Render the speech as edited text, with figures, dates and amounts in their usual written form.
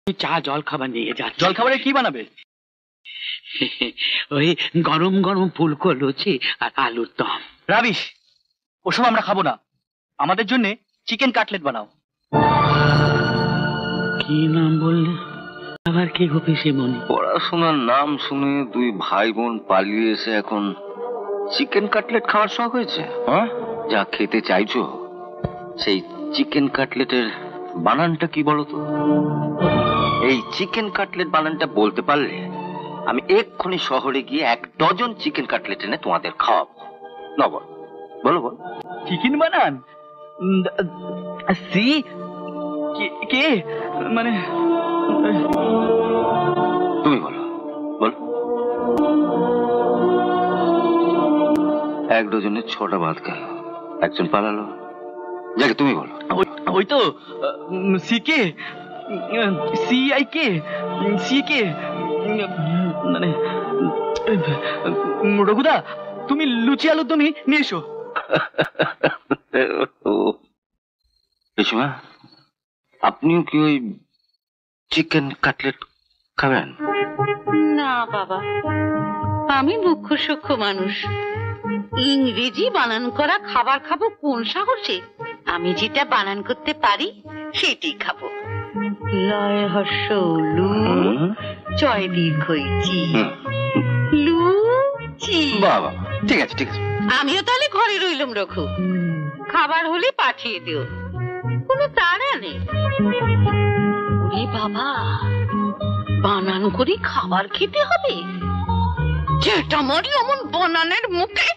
চা জল খাবার নিয়ে যাচ্ছে। জল খাবারে কি বানাবে? ওই গরম গরম ফুলকো লুচি আর আলুর দম। রাবিশ, ওসব আমরা খাবো না। আমাদের জন্য চিকেন কাটলেট বানাও। কি নাম বললে? আবার কি গো পিসিমণি? পড়াশোনার নাম শুনে দুই ভাই বোন পালিয়ে এসে এখন চিকেন কাটলেট খাওয়ার শখ হয়েছে? হ্যাঁ, যা খেতে চাইছো সেই চিকেন কাটলেটের বানানটা কি বলো তো? এই চিকেন কাটলেট বানানটা বলতে পারলে আমি এক্ষুনি শহরে গিয়ে 1 ডজন চিকেন কাটলেট এনে তোমাদের খাওয়াবো। না বল, বলো বল। চিকেন বানান? সি কে মানে? তুমি বলো, বল। 1 ডজনে 6টা ভাত গেল, একজন পালালো। যাকে তুমি বলো। ওই তো সিকে, CIK, সিকে মানে রঘুদা, তুমি লুচি আলুর দমই নিয়ে এসো। রেশমা, আপনিও কি ওই চিকেন কাটলেট খাবেন? না বাবা, আমি মুখ্য সূক্ষ্ম মানুষ। ইংরেজি বানান করা খাবার খাবো কোন সাহসে? আমি যেটা বানান করতে পারি সেটাই খাবো। লয় হর্ষ লু, চয় দীর্ঘই চি, লুচি। বাবা, ঠিক আছে ঠিক আছে। আমিও তাহলে ঘরে রইলাম। রঘু, খাবার হলে পাঠিয়ে দিও, কোনো তাড়া নেই। ওরে বাবা, বানান করে খাবার খেতে হবে? যেটা মারি অমন বানানের মুখে